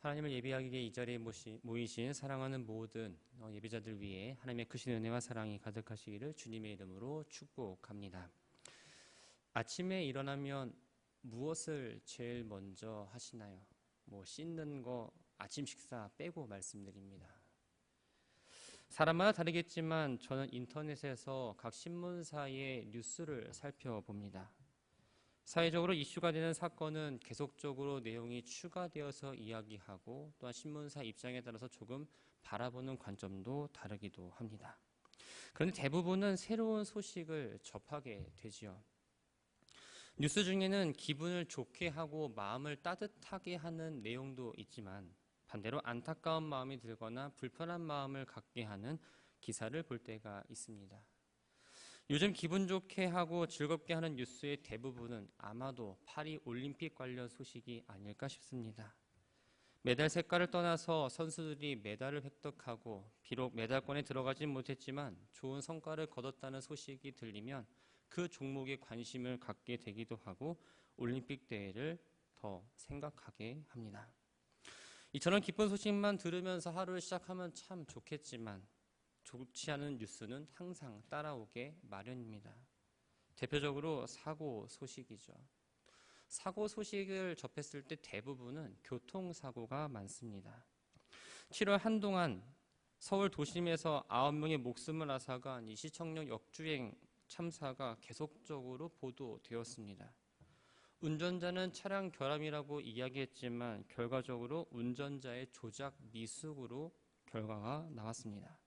하나님을 예배하기 위해 이 자리에 모이신 사랑하는 모든 예배자들 위해 하나님의 크신 은혜와 사랑이 가득하시기를 주님의 이름으로 축복합니다. 아침에 일어나면 무엇을 제일 먼저 하시나요? 씻는 거 아침 식사 빼고 말씀드립니다. 사람마다 다르겠지만 저는 인터넷에서 각 신문사의 뉴스를 살펴봅니다. 사회적으로 이슈가 되는 사건은 계속적으로 내용이 추가되어서 이야기하고 또한 신문사 입장에 따라서 조금 바라보는 관점도 다르기도 합니다. 그런데 대부분은 새로운 소식을 접하게 되지요. 뉴스 중에는 기분을 좋게 하고 마음을 따뜻하게 하는 내용도 있지만 반대로 안타까운 마음이 들거나 불편한 마음을 갖게 하는 기사를 볼 때가 있습니다. 요즘 기분 좋게 하고 즐겁게 하는 뉴스의 대부분은 아마도 파리 올림픽 관련 소식이 아닐까 싶습니다. 메달 색깔을 떠나서 선수들이 메달을 획득하고 비록 메달권에 들어가진 못했지만 좋은 성과를 거뒀다는 소식이 들리면 그 종목에 관심을 갖게 되기도 하고 올림픽 대회를 더 생각하게 합니다. 이처럼 기쁜 소식만 들으면서 하루를 시작하면 참 좋겠지만 좋지 않은 뉴스는 항상 따라오게 마련입니다. 대표적으로 사고 소식이죠. 사고 소식을 접했을 때 대부분은 교통사고가 많습니다. 7월 한동안 서울 도심에서 9명의 목숨을 앗아간 이 시청역 역주행 참사가 계속적으로 보도되었습니다. 운전자는 차량 결함이라고 이야기했지만 결과적으로 운전자의 조작 미숙으로 결과가 나왔습니다.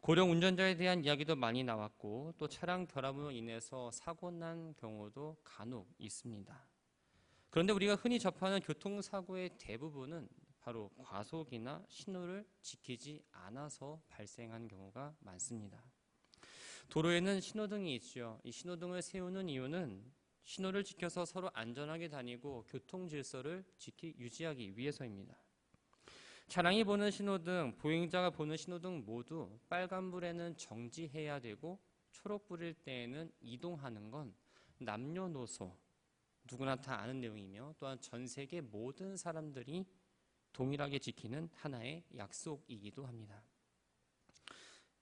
고령 운전자에 대한 이야기도 많이 나왔고 또 차량 결함으로 인해서 사고 난 경우도 간혹 있습니다. 그런데 우리가 흔히 접하는 교통사고의 대부분은 바로 과속이나 신호를 지키지 않아서 발생한 경우가 많습니다. 도로에는 신호등이 있죠. 이 신호등을 세우는 이유는 신호를 지켜서 서로 안전하게 다니고 교통 질서를 유지하기 위해서입니다. 차량이 보는 신호등, 보행자가 보는 신호등 모두 빨간불에는 정지해야 되고 초록불일 때에는 이동하는 건 남녀노소 누구나 다 아는 내용이며 또한 전 세계 모든 사람들이 동일하게 지키는 하나의 약속이기도 합니다.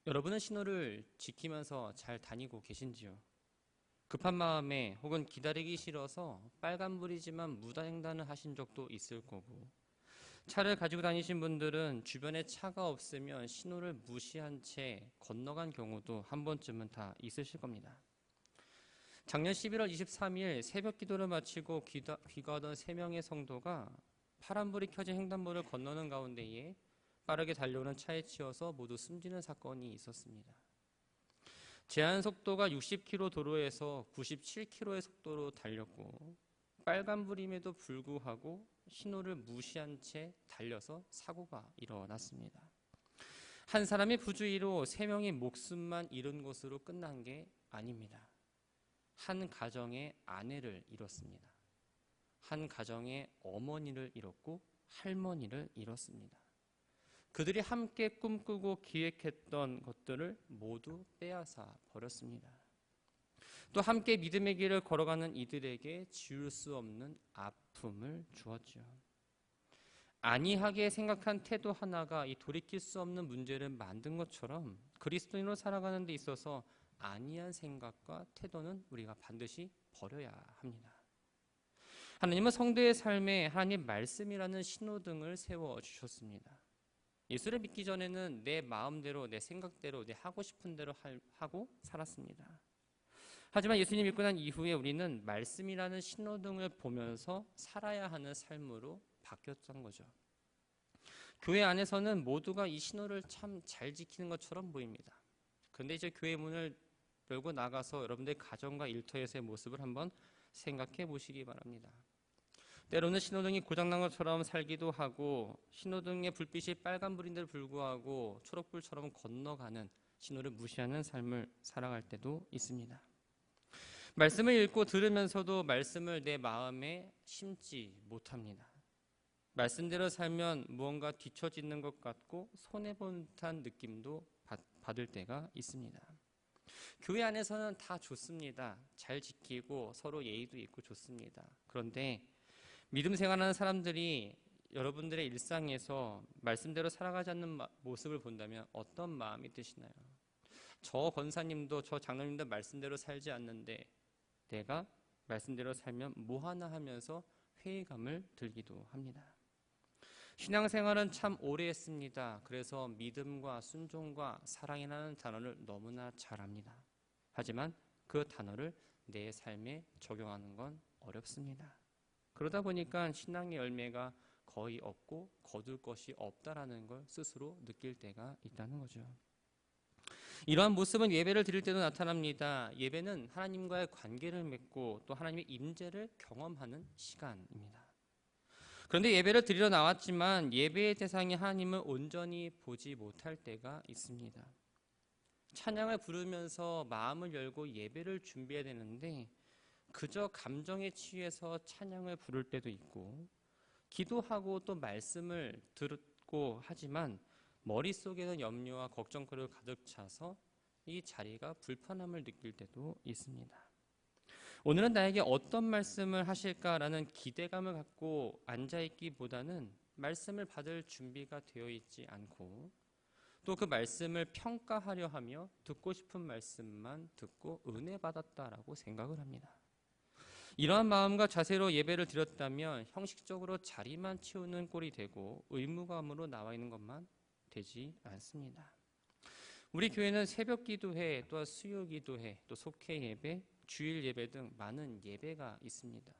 여러분은 신호를 지키면서 잘 다니고 계신지요? 급한 마음에 혹은 기다리기 싫어서 빨간불이지만 무단횡단을 하신 적도 있을 거고 차를 가지고 다니신 분들은 주변에 차가 없으면 신호를 무시한 채 건너간 경우도 한 번쯤은 다 있으실 겁니다. 작년 11월 23일 새벽 기도를 마치고 귀가하던 3명의 성도가 파란불이 켜진 횡단보도를 건너는 가운데에 빠르게 달려오는 차에 치여서 모두 숨지는 사건이 있었습니다. 제한 속도가 60km 도로에서 97km의 속도로 달렸고 빨간불임에도 불구하고 신호를 무시한 채 달려서 사고가 일어났습니다. 한 사람의 부주의로 3명의 목숨만 잃은 것으로 끝난 게 아닙니다. 한 가정의 아내를 잃었습니다. 한 가정의 어머니를 잃었고 할머니를 잃었습니다. 그들이 함께 꿈꾸고 기획했던 것들을 모두 빼앗아 버렸습니다. 또 함께 믿음의 길을 걸어가는 이들에게 지울 수 없는 아픔을 주었죠. 안이하게 생각한 태도 하나가 이 돌이킬 수 없는 문제를 만든 것처럼 그리스도인으로 살아가는 데 있어서 안이한 생각과 태도는 우리가 반드시 버려야 합니다. 하나님은 성도의 삶에 하나님 말씀이라는 신호등을 세워주셨습니다. 예수를 믿기 전에는 내 마음대로, 내 생각대로, 내 하고 싶은 대로 하고 살았습니다. 하지만 예수님 믿고 난 이후에 우리는 말씀이라는 신호등을 보면서 살아야 하는 삶으로 바뀌었던 거죠. 교회 안에서는 모두가 이 신호를 참 잘 지키는 것처럼 보입니다. 그런데 이제 교회 문을 열고 나가서 여러분들 가정과 일터에서의 모습을 한번 생각해 보시기 바랍니다. 때로는 신호등이 고장난 것처럼 살기도 하고 신호등의 불빛이 빨간불인데도 불구하고 초록불처럼 건너가는 신호를 무시하는 삶을 살아갈 때도 있습니다. 말씀을 읽고 들으면서도 말씀을 내 마음에 심지 못합니다. 말씀대로 살면 무언가 뒤처지는 것 같고 손해본 듯한 느낌도 받을 때가 있습니다. 교회 안에서는 다 좋습니다. 잘 지키고 서로 예의도 있고 좋습니다. 그런데 믿음 생활하는 사람들이 여러분들의 일상에서 말씀대로 살아가지 않는 모습을 본다면 어떤 마음이 드시나요? 저 권사님도 저 장로님도 말씀대로 살지 않는데 내가 말씀대로 살면 뭐하나 하면서 회의감을 들기도 합니다. 신앙생활은 참 오래 했습니다. 그래서 믿음과 순종과 사랑이라는 단어를 너무나 잘 압니다. 하지만 그 단어를 내 삶에 적용하는 건 어렵습니다. 그러다 보니까 신앙의 열매가 거의 없고 거둘 것이 없다라는 걸 스스로 느낄 때가 있다는 거죠. 이러한 모습은 예배를 드릴 때도 나타납니다. 예배는 하나님과의 관계를 맺고 또 하나님의 임재를 경험하는 시간입니다. 그런데 예배를 드리러 나왔지만 예배의 대상이 하나님을 온전히 보지 못할 때가 있습니다. 찬양을 부르면서 마음을 열고 예배를 준비해야 되는데 그저 감정에 취해서 찬양을 부를 때도 있고 기도하고 또 말씀을 듣고 하지만 머릿속에는 염려와 걱정거리가 가득 차서 이 자리가 불편함을 느낄 때도 있습니다. 오늘은 나에게 어떤 말씀을 하실까라는 기대감을 갖고 앉아있기보다는 말씀을 받을 준비가 되어 있지 않고 또 그 말씀을 평가하려 하며 듣고 싶은 말씀만 듣고 은혜 받았다라고 생각을 합니다. 이러한 마음과 자세로 예배를 드렸다면 형식적으로 자리만 채우는 꼴이 되고 의무감으로 나와 있는 것만 되지 않습니다. 우리 교회는 새벽 기도회, 또 수요 기도회, 또 속회 예배, 주일 예배 등 많은 예배가 있습니다.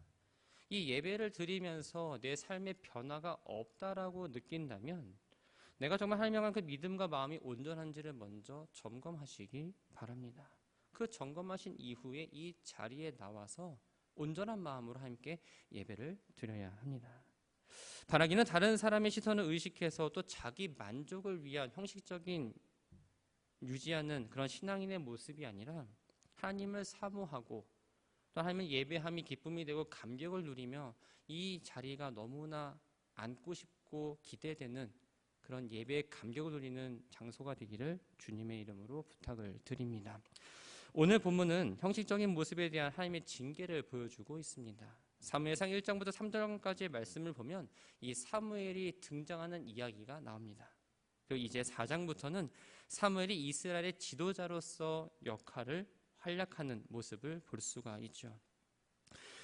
이 예배를 드리면서 내 삶의 변화가 없다라고 느낀다면 내가 정말 하나님을 향한 그 믿음과 마음이 온전한지를 먼저 점검하시기 바랍니다. 그 점검하신 이후에 이 자리에 나와서 온전한 마음으로 하나님께 예배를 드려야 합니다. 바라기는 다른 사람의 시선을 의식해서 또 자기 만족을 위한 형식적인 유지하는 그런 신앙인의 모습이 아니라 하나님을 사모하고 또 하나님을 예배함이 기쁨이 되고 감격을 누리며 이 자리가 너무나 앉고 싶고 기대되는 그런 예배의 감격을 누리는 장소가 되기를 주님의 이름으로 부탁을 드립니다. 오늘 본문은 형식적인 모습에 대한 하나님의 징계를 보여주고 있습니다. 사무엘상 1장부터 3장까지의 말씀을 보면 이 사무엘이 등장하는 이야기가 나옵니다. 그리고 이제 4장부터는 사무엘이 이스라엘의 지도자로서 역할을 활약하는 모습을 볼 수가 있죠.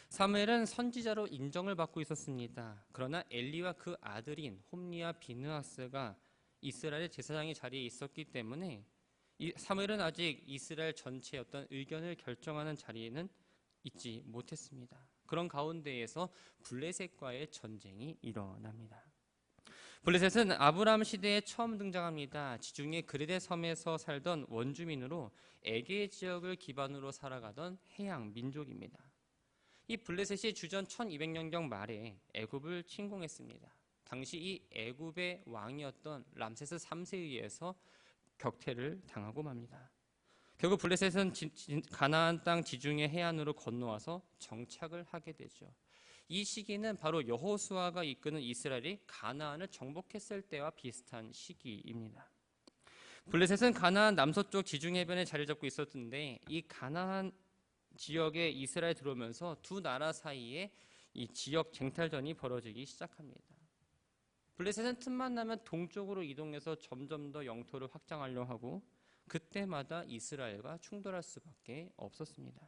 사무엘은 선지자로 인정을 받고 있었습니다. 그러나 엘리와 그 아들인 홈리와 비느하스가 이스라엘의 제사장의 자리에 있었기 때문에 사무엘은 아직 이스라엘 전체의 어떤 의견을 결정하는 자리에는 있지 못했습니다. 그런 가운데에서 블레셋과의 전쟁이 일어납니다. 블레셋은 아브라함 시대에 처음 등장합니다. 지중해 그레데 섬에서 살던 원주민으로 에게 지역을 기반으로 살아가던 해양 민족입니다. 이 블레셋이 주전 1200년경 말에 애굽을 침공했습니다. 당시 이 애굽의 왕이었던 람세스 3세에 의해서 격퇴를 당하고 맙니다. 결국 블레셋은 가나안 땅 지중해 해안으로 건너와서 정착을 하게 되죠. 이 시기는 바로 여호수아가 이끄는 이스라엘이 가나안을 정복했을 때와 비슷한 시기입니다. 블레셋은 가나안 남서쪽 지중해변에 자리 잡고 있었는데 이 가나안 지역에 이스라엘 들어오면서 두 나라 사이에 이 지역 쟁탈전이 벌어지기 시작합니다. 블레셋은 틈만 나면 동쪽으로 이동해서 점점 더 영토를 확장하려 하고 그때마다 이스라엘과 충돌할 수밖에 없었습니다.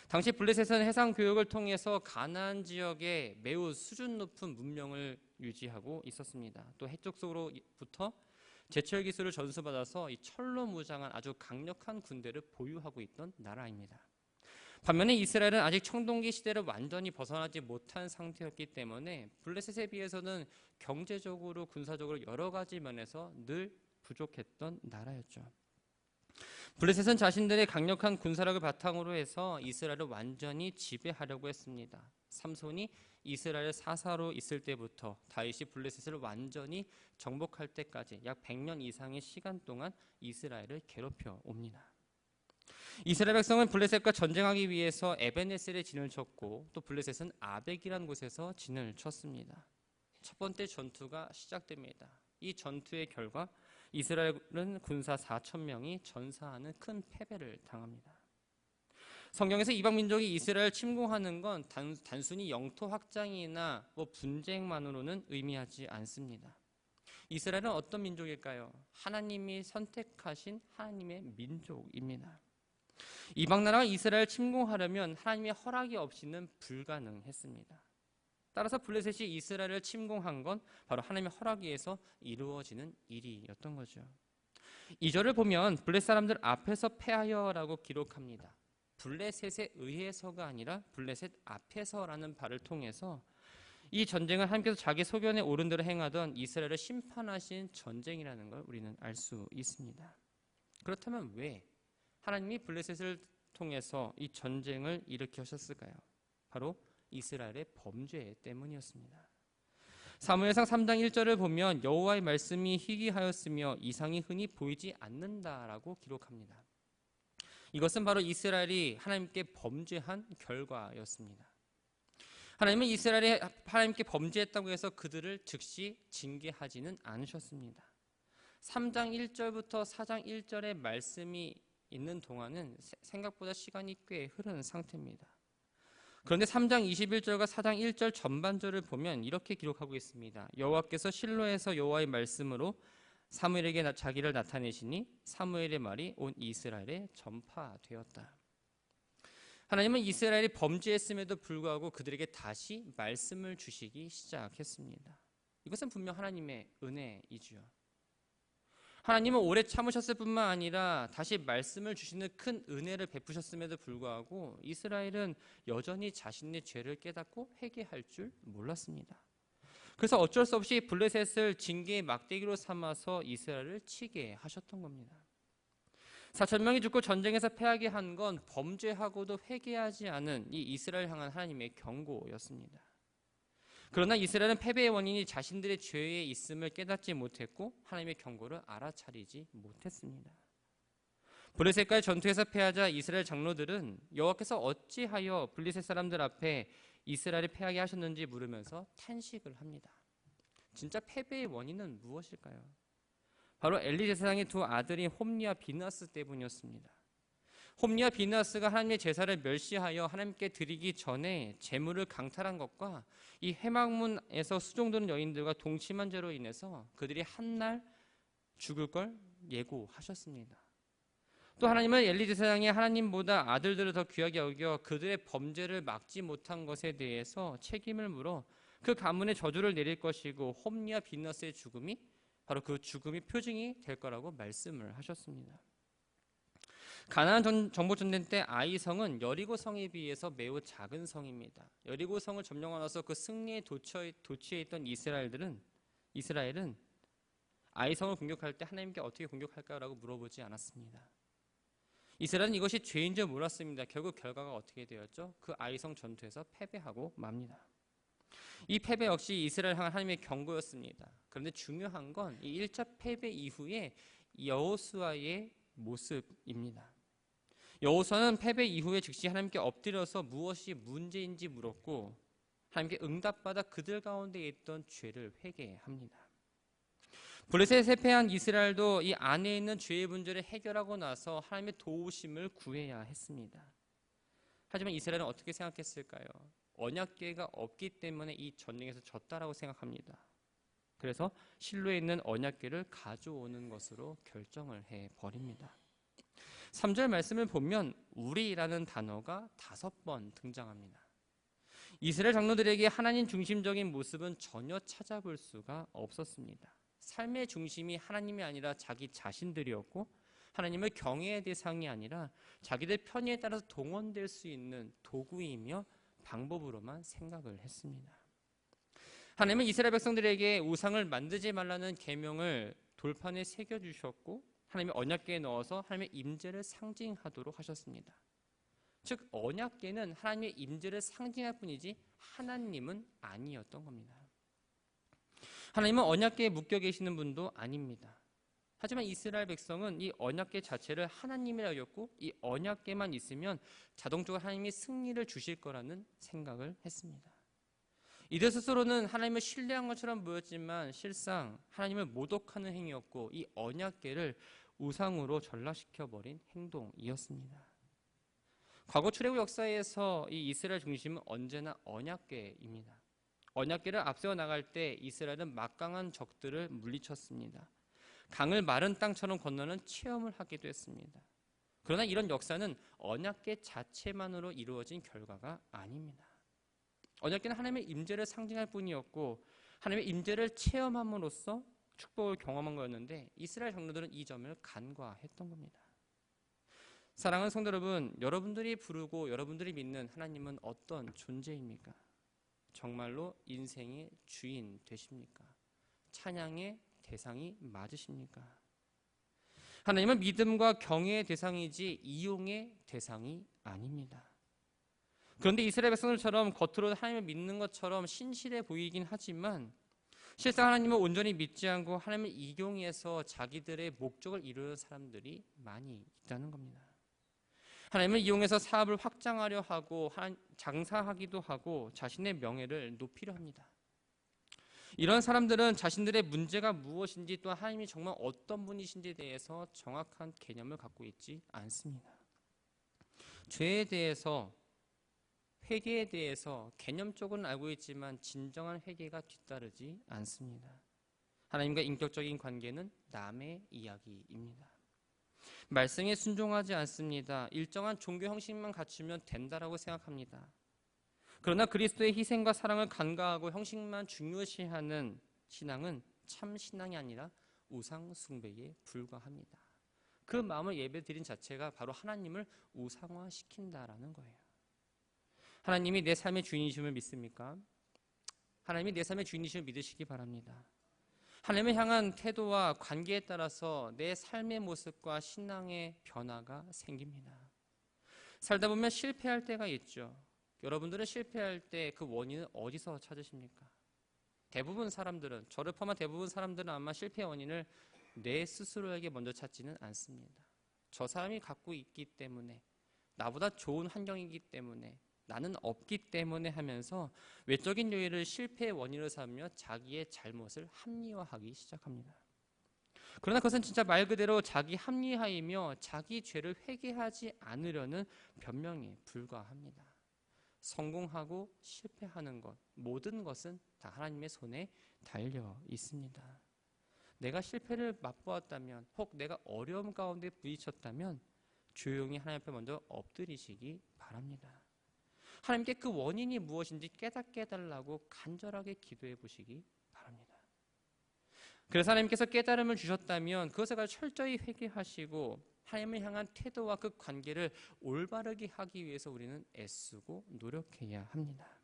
당시 블레셋은 해상 교육을 통해서 가나안 지역에 매우 수준 높은 문명을 유지하고 있었습니다. 또 해적 속으로부터 제철 기술을 전수받아서 이 철로 무장한 아주 강력한 군대를 보유하고 있던 나라입니다. 반면에 이스라엘은 아직 청동기 시대를 완전히 벗어나지 못한 상태였기 때문에 블레셋에 비해서는 경제적으로 군사적으로 여러 가지 면에서 늘 부족했던 나라였죠. 블레셋은 자신들의 강력한 군사력을 바탕으로 해서 이스라엘을 완전히 지배하려고 했습니다. 삼손이 이스라엘 사사로 있을 때부터 다윗이 블레셋을 완전히 정복할 때까지 약 100년 이상의 시간 동안 이스라엘을 괴롭혀 옵니다. 이스라엘 백성은 블레셋과 전쟁하기 위해서 에벤에셀에 진을 쳤고 또 블레셋은 아벡이라는 곳에서 진을 쳤습니다. 첫 번째 전투가 시작됩니다. 이 전투의 결과 이스라엘은 군사 4,000명이 전사하는 큰 패배를 당합니다. 성경에서 이방 민족이 이스라엘 침공하는 건 단순히 영토 확장이나 분쟁만으로는 의미하지 않습니다. 이스라엘은 어떤 민족일까요? 하나님이 선택하신 하나님의 민족입니다. 이방 나라가 이스라엘 침공하려면 하나님의 허락이 없이는 불가능했습니다. 따라서 블레셋이 이스라엘을 침공한 건 바로 하나님의 허락에 의해서 이루어지는 일이었던 거죠. 2절을 보면 블레셋 사람들 앞에서 패하여라고 기록합니다. 블레셋에 의해서가 아니라 블레셋 앞에서라는 바를 통해서 이 전쟁은 하나님께서 자기 소견에 오른 대로 행하던 이스라엘을 심판하신 전쟁이라는 걸 우리는 알 수 있습니다. 그렇다면 왜 하나님이 블레셋을 통해서 이 전쟁을 일으키셨을까요? 바로 이스라엘의 범죄 때문이었습니다. 사무엘상 3장 1절을 보면 여호와의 말씀이 희귀하였으며 이상이 흔히 보이지 않는다라고 기록합니다. 이것은 바로 이스라엘이 하나님께 범죄한 결과였습니다. 하나님은 이스라엘이 하나님께 범죄했다고 해서 그들을 즉시 징계하지는 않으셨습니다. 3장 1절부터 4장 1절의 말씀이 있는 동안은 생각보다 시간이 꽤 흐른 상태입니다. 그런데 3장 21절과 4장 1절 전반절을 보면 이렇게 기록하고 있습니다. 여호와께서 실로에서 여호와의 말씀으로 사무엘에게 자기를 나타내시니 사무엘의 말이 온 이스라엘에 전파되었다. 하나님은 이스라엘이 범죄했음에도 불구하고 그들에게 다시 말씀을 주시기 시작했습니다. 이것은 분명 하나님의 은혜이지요. 하나님은 오래 참으셨을 뿐만 아니라 다시 말씀을 주시는 큰 은혜를 베푸셨음에도 불구하고 이스라엘은 여전히 자신의 죄를 깨닫고 회개할 줄 몰랐습니다. 그래서 어쩔 수 없이 블레셋을 징계의 막대기로 삼아서 이스라엘을 치게 하셨던 겁니다. 4,000명이 죽고 전쟁에서 패하게 한 건 범죄하고도 회개하지 않은 이 이스라엘 향한 하나님의 경고였습니다. 그러나 이스라엘은 패배의 원인이 자신들의 죄에 있음을 깨닫지 못했고 하나님의 경고를 알아차리지 못했습니다. 블레셋과의 전투에서 패하자 이스라엘 장로들은 여호와께서 어찌하여 블레셋 사람들 앞에 이스라엘을 패하게 하셨는지 물으면서 탄식을 합니다. 진짜 패배의 원인은 무엇일까요? 바로 엘리 제사장의 두 아들인 홈리와 비느하스 때문이었습니다. 홈리와 비느하스가 하나님의 제사를 멸시하여 하나님께 드리기 전에 제물을 강탈한 것과 이 회막문에서 수종드는 여인들과 동침한 죄로 인해서 그들이 한날 죽을 걸 예고하셨습니다. 또 하나님은 엘리 제사장이 하나님보다 아들들을 더 귀하게 여겨 그들의 범죄를 막지 못한 것에 대해서 책임을 물어 그 가문에 저주를 내릴 것이고 홈리와 비느하스의 죽음이 바로 그 죽음이 표징이 될 거라고 말씀을 하셨습니다. 가나안 정복 전쟁 때 아이 성은 여리고 성에 비해서 매우 작은 성입니다. 여리고 성을 점령하고 나서 그 승리에 도취해 있던 이스라엘은 아이 성을 공격할 때 하나님께 어떻게 공격할까라고 물어보지 않았습니다. 이스라엘은 이것이 죄인 줄 몰랐습니다. 결국 결과가 어떻게 되었죠? 그 아이 성 전투에서 패배하고 맙니다. 이 패배 역시 이스라엘 향한 하나님의 경고였습니다. 그런데 중요한 건 이 1차 패배 이후에 여호수아의 모습입니다. 여호수아는 패배 이후에 즉시 하나님께 엎드려서 무엇이 문제인지 물었고 하나님께 응답받아 그들 가운데 있던 죄를 회개합니다. 블레셋에 패한 이스라엘도 이 안에 있는 죄의 문제를 해결하고 나서 하나님의 도우심을 구해야 했습니다. 하지만 이스라엘은 어떻게 생각했을까요? 언약궤가 없기 때문에 이 전쟁에서 졌다라고 생각합니다. 그래서 실로에 있는 언약궤를 가져오는 것으로 결정을 해버립니다. 3절 말씀을 보면 우리라는 단어가 5번 등장합니다. 이스라엘 장로들에게 하나님 중심적인 모습은 전혀 찾아볼 수가 없었습니다. 삶의 중심이 하나님이 아니라 자기 자신들이었고 하나님을 경외의 대상이 아니라 자기들 편의에 따라서 동원될 수 있는 도구이며 방법으로만 생각을 했습니다. 하나님은 이스라엘 백성들에게 우상을 만들지 말라는 계명을 돌판에 새겨주셨고 하나님의 언약궤에 넣어서 하나님의 임재를 상징하도록 하셨습니다. 즉 언약궤는 하나님의 임재를 상징할 뿐이지 하나님은 아니었던 겁니다. 하나님은 언약궤에 묶여 계시는 분도 아닙니다. 하지만 이스라엘 백성은 이 언약궤 자체를 하나님이라 여겼고 이 언약궤만 있으면 자동적으로 하나님이 승리를 주실 거라는 생각을 했습니다. 이들 스스로는 하나님을 신뢰한 것처럼 보였지만 실상 하나님을 모독하는 행위였고 이 언약궤를 우상으로 전락시켜버린 행동이었습니다. 과거 출애굽 역사에서 이 이스라엘 중심은 언제나 언약궤입니다. 언약궤를 앞세워 나갈 때 이스라엘은 막강한 적들을 물리쳤습니다. 강을 마른 땅처럼 건너는 체험을 하기도 했습니다. 그러나 이런 역사는 언약궤 자체만으로 이루어진 결과가 아닙니다. 언약궤는 하나님의 임재를 상징할 뿐이었고 하나님의 임재를 체험함으로써 축복을 경험한 거였는데 이스라엘 장로들은 이 점을 간과했던 겁니다. 사랑하는 성도 여러분, 여러분들이 부르고 여러분들이 믿는 하나님은 어떤 존재입니까? 정말로 인생의 주인 되십니까? 찬양의 대상이 맞으십니까? 하나님은 믿음과 경외의 대상이지 이용의 대상이 아닙니다. 그런데 이스라엘 백성들처럼 겉으로 하나님을 믿는 것처럼 신실해 보이긴 하지만 실상 하나님을 온전히 믿지 않고 하나님을 이용해서 자기들의 목적을 이루는 사람들이 많이 있다는 겁니다. 하나님을 이용해서 사업을 확장하려 하고 장사하기도 하고 자신의 명예를 높이려 합니다. 이런 사람들은 자신들의 문제가 무엇인지 또한 하나님이 정말 어떤 분이신지에 대해서 정확한 개념을 갖고 있지 않습니다. 죄에 대해서, 회개에 대해서 개념적으로는 알고 있지만 진정한 회개가 뒤따르지 않습니다. 하나님과 인격적인 관계는 남의 이야기입니다. 말씀에 순종하지 않습니다. 일정한 종교 형식만 갖추면 된다라고 생각합니다. 그러나 그리스도의 희생과 사랑을 간과하고 형식만 중요시하는 신앙은 참 신앙이 아니라 우상 숭배에 불과합니다. 그 마음을 예배드린 자체가 바로 하나님을 우상화시킨다라는 거예요. 하나님이 내 삶의 주인이심을 믿습니까? 하나님이 내 삶의 주인이심을 믿으시기 바랍니다. 하나님을 향한 태도와 관계에 따라서 내 삶의 모습과 신앙의 변화가 생깁니다. 살다 보면 실패할 때가 있죠. 여러분들은 실패할 때 그 원인은 어디서 찾으십니까? 대부분 사람들은, 저를 포함한 대부분 사람들은 아마 실패의 원인을 내 스스로에게 먼저 찾지는 않습니다. 저 사람이 갖고 있기 때문에, 나보다 좋은 환경이기 때문에, 나는 없기 때문에 하면서 외적인 요인을 실패의 원인으로 삼으며 자기의 잘못을 합리화하기 시작합니다. 그러나 그것은 진짜 말 그대로 자기 합리화이며 자기 죄를 회개하지 않으려는 변명에 불과합니다. 성공하고 실패하는 것, 모든 것은 다 하나님의 손에 달려 있습니다. 내가 실패를 맛보았다면, 혹 내가 어려움 가운데 부딪혔다면 조용히 하나님 앞에 먼저 엎드리시기 바랍니다. 하나님께 그 원인이 무엇인지 깨닫게 해달라고 간절하게 기도해 보시기 바랍니다. 그래서 하나님께서 깨달음을 주셨다면 그것을 가지고 철저히 회개하시고 하나님을 향한 태도와 그 관계를 올바르게 하기 위해서 우리는 애쓰고 노력해야 합니다.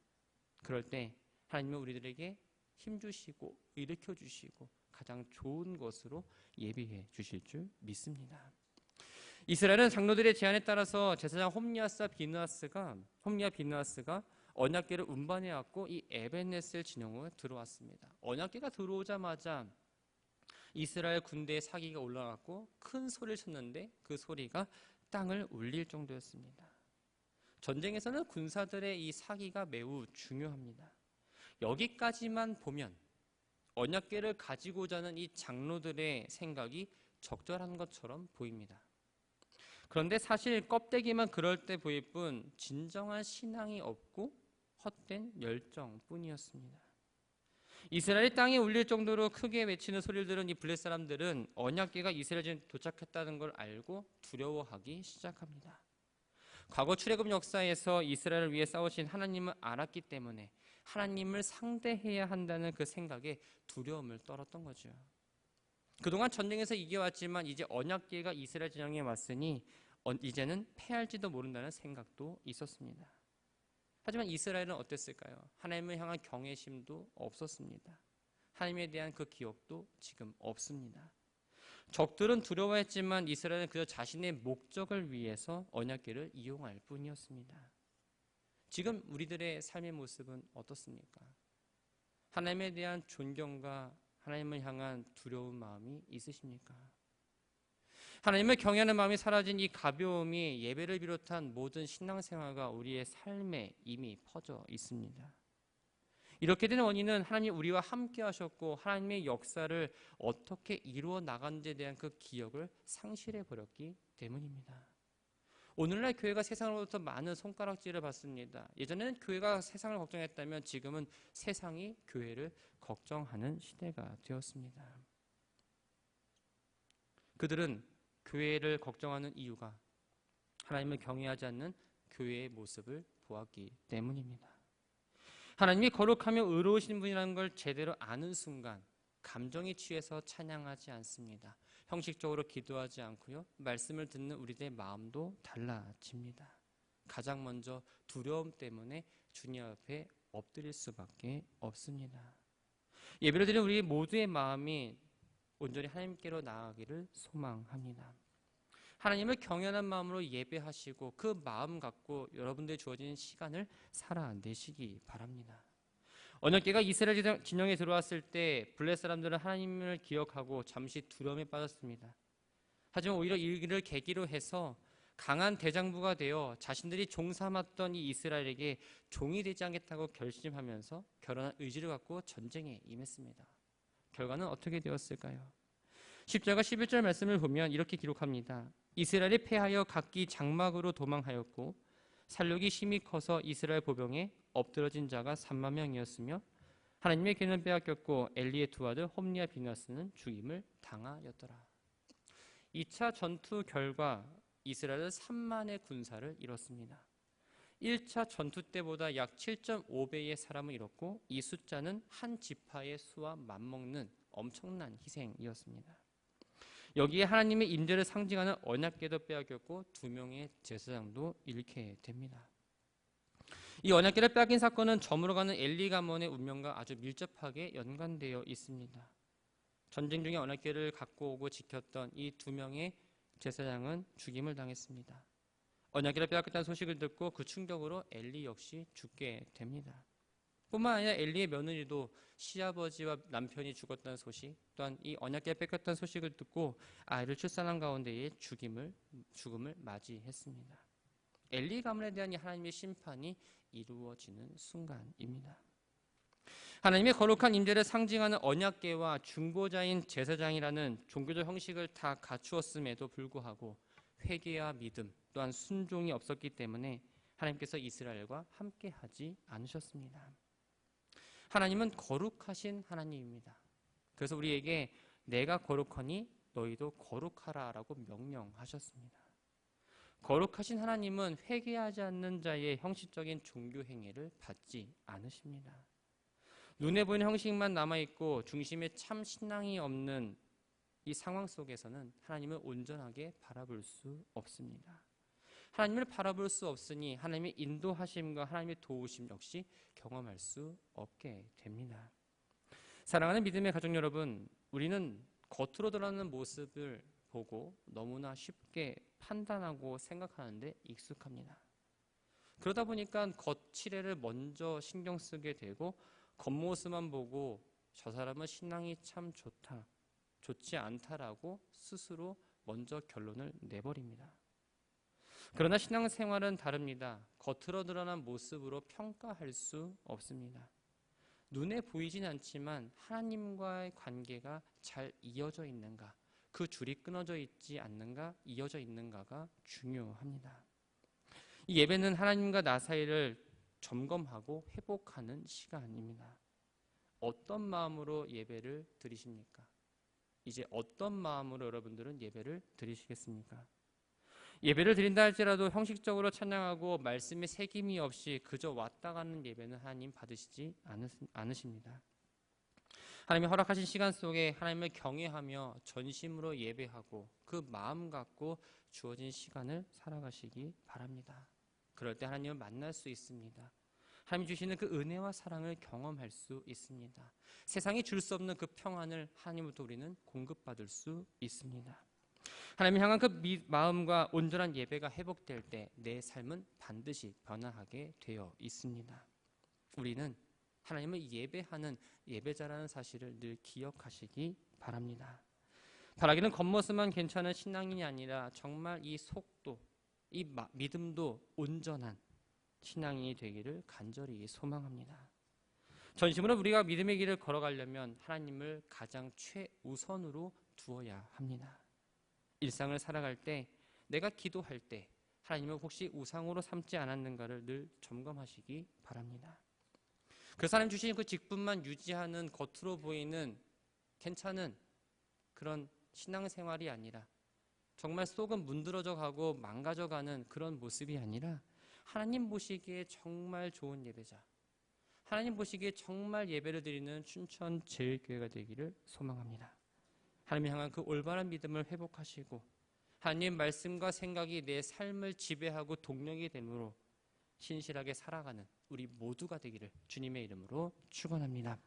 그럴 때 하나님은 우리들에게 힘주시고 일으켜주시고 가장 좋은 것으로 예비해 주실 줄 믿습니다. 이스라엘은 장로들의 제안에 따라서 제사장 홈리아 비느하스가 언약궤를 운반해 왔고 이 에벤네셀 진영으로 들어왔습니다. 언약궤가 들어오자마자 이스라엘 군대의 사기가 올라왔고 큰 소리를 쳤는데 그 소리가 땅을 울릴 정도였습니다. 전쟁에서는 군사들의 이 사기가 매우 중요합니다. 여기까지만 보면 언약궤를 가지고자 하는 이 장로들의 생각이 적절한 것처럼 보입니다. 그런데 사실 껍데기만 그럴 때 보일 뿐 진정한 신앙이 없고 헛된 열정뿐이었습니다. 이스라엘이 땅에 울릴 정도로 크게 외치는 소리를 들은 이 블레 사람들은 언약궤가 이스라엘에 도착했다는 걸 알고 두려워하기 시작합니다. 과거 출애굽 역사에서 이스라엘을 위해 싸우신 하나님을 알았기 때문에 하나님을 상대해야 한다는 그 생각에 두려움을 떨었던 거죠. 그동안 전쟁에서 이겨왔지만 이제 언약궤가 이스라엘 진영에 왔으니 이제는 패할지도 모른다는 생각도 있었습니다. 하지만 이스라엘은 어땠을까요? 하나님을 향한 경외심도 없었습니다. 하나님에 대한 그 기억도 지금 없습니다. 적들은 두려워했지만 이스라엘은 그저 자신의 목적을 위해서 언약궤를 이용할 뿐이었습니다. 지금 우리들의 삶의 모습은 어떻습니까? 하나님에 대한 존경과 하나님을 향한 두려운 마음이 있으십니까? 하나님을 경외하는 마음이 사라진 이 가벼움이 예배를 비롯한 모든 신앙생활과 우리의 삶에 이미 퍼져 있습니다. 이렇게 된 원인은 하나님이 우리와 함께 하셨고 하나님의 역사를 어떻게 이루어 나간지에 대한 그 기억을 상실해 버렸기 때문입니다. 오늘날 교회가 세상으로부터 많은 손가락질을 받습니다. 예전에는 교회가 세상을 걱정했다면 지금은 세상이 교회를 걱정하는 시대가 되었습니다. 그들은 교회를 걱정하는 이유가 하나님을 경외하지 않는 교회의 모습을 보았기 때문입니다. 하나님이 거룩하며 의로우신 분이라는 걸 제대로 아는 순간 감정에 취해서 찬양하지 않습니다. 형식적으로 기도하지 않고요. 말씀을 듣는 우리들의 마음도 달라집니다. 가장 먼저 두려움 때문에 주님 앞에 엎드릴 수밖에 없습니다. 예배를 드리는 우리 모두의 마음이 온전히 하나님께로 나아가기를 소망합니다. 하나님을 경외하는 마음으로 예배하시고 그 마음 갖고 여러분들의 주어진 시간을 살아내시기 바랍니다. 언약궤가 이스라엘 진영에 들어왔을 때 블레 사람들은 하나님을 기억하고 잠시 두려움에 빠졌습니다. 하지만 오히려 이를 계기로 해서 강한 대장부가 되어 자신들이 종 삼았던 이 이스라엘에게 종이 되지 않겠다고 결심하면서 결연한 의지를 갖고 전쟁에 임했습니다. 결과는 어떻게 되었을까요? 10절과 11절 말씀을 보면 이렇게 기록합니다. 이스라엘이 패하여 각기 장막으로 도망하였고 살육이 심히 커서 이스라엘 보병에 엎드러진 자가 3만 명이었으며 하나님의 괴는 빼앗겼고 엘리의 두 아들 홈리와 비나스는 죽임을 당하였더라. 2차 전투 결과 이스라엘은 3만의 군사를 잃었습니다. 1차 전투 때보다 약 7.5배의 사람을 잃었고 이 숫자는 한 지파의 수와 맞먹는 엄청난 희생이었습니다. 여기에 하나님의 임재를 상징하는 언약궤도 빼앗겼고 2명의 제사장도 잃게 됩니다. 이 언약궤를 빼앗긴 사건은 저물어가는 엘리 가문의 운명과 아주 밀접하게 연관되어 있습니다. 전쟁 중에 언약궤를 갖고 오고 지켰던 이 2명의 제사장은 죽임을 당했습니다. 언약궤를 빼앗겼다는 소식을 듣고 그 충격으로 엘리 역시 죽게 됩니다. 뿐만 아니라 엘리의 며느리도 시아버지와 남편이 죽었다는 소식, 또한 이 언약궤를 뺏겼다는 소식을 듣고 아이를 출산한 가운데에 죽음을 맞이했습니다. 엘리 가문에 대한 이 하나님의 심판이 이루어지는 순간입니다. 하나님의 거룩한 임재를 상징하는 언약궤와 중보자인 제사장이라는 종교적 형식을 다 갖추었음에도 불구하고 회개와 믿음 또한 순종이 없었기 때문에 하나님께서 이스라엘과 함께하지 않으셨습니다. 하나님은 거룩하신 하나님입니다. 그래서 우리에게 내가 거룩하니 너희도 거룩하라 라고 명령하셨습니다. 거룩하신 하나님은 회개하지 않는 자의 형식적인 종교 행위를 받지 않으십니다. 눈에 보이는 형식만 남아있고 중심에 참 신앙이 없는 이 상황 속에서는 하나님을 온전하게 바라볼 수 없습니다. 하나님을 바라볼 수 없으니 하나님의 인도하심과 하나님의 도우심 역시 경험할 수 없게 됩니다. 사랑하는 믿음의 가족 여러분, 우리는 겉으로 드러나는 모습을 보고 너무나 쉽게 판단하고 생각하는데 익숙합니다. 그러다 보니까 겉칠해를 먼저 신경 쓰게 되고 겉모습만 보고 저 사람은 신앙이 참 좋다, 좋지 않다라고 스스로 먼저 결론을 내버립니다. 그러나 신앙생활은 다릅니다. 겉으로 드러난 모습으로 평가할 수 없습니다. 눈에 보이진 않지만 하나님과의 관계가 잘 이어져 있는가, 그 줄이 끊어져 있지 않는가, 이어져 있는가가 중요합니다. 이 예배는 하나님과 나 사이를 점검하고 회복하는 시간입니다. 어떤 마음으로 예배를 드리십니까? 이제 어떤 마음으로 여러분들은 예배를 드리시겠습니까? 예배를 드린다 할지라도 형식적으로 찬양하고 말씀에 새김이 없이 그저 왔다 가는 예배는 하나님 받으시지 않으십니다. 하나님이 허락하신 시간 속에 하나님을 경외하며 전심으로 예배하고 그 마음 갖고 주어진 시간을 살아가시기 바랍니다. 그럴 때 하나님을 만날 수 있습니다. 하나님이 주시는 그 은혜와 사랑을 경험할 수 있습니다. 세상이 줄 수 없는 그 평안을 하나님부터 우리는 공급받을 수 있습니다. 하나님을 향한 그 마음과 온전한 예배가 회복될 때 내 삶은 반드시 변화하게 되어 있습니다. 우리는 하나님을 예배하는 예배자라는 사실을 늘 기억하시기 바랍니다. 바라기는 겉모습만 괜찮은 신앙인이 아니라 정말 이 속도, 이 믿음도 온전한 신앙인이 되기를 간절히 소망합니다. 전심으로 우리가 믿음의 길을 걸어가려면 하나님을 가장 최우선으로 두어야 합니다. 일상을 살아갈 때, 내가 기도할 때 하나님을 혹시 우상으로 삼지 않았는가를 늘 점검하시기 바랍니다. 그 사람 주신 그 직분만 유지하는 겉으로 보이는 괜찮은 그런 신앙생활이 아니라 정말 속은 문드러져 가고 망가져가는 그런 모습이 아니라 하나님 보시기에 정말 좋은 예배자, 하나님 보시기에 정말 예배를 드리는 춘천 제일교회가 되기를 소망합니다. 하나님 향한 그 올바른 믿음을 회복하시고 하나님 말씀과 생각이 내 삶을 지배하고 동력이 되므로 신실하게 살아가는 우리 모두가 되기를 주님의 이름으로 축원합니다.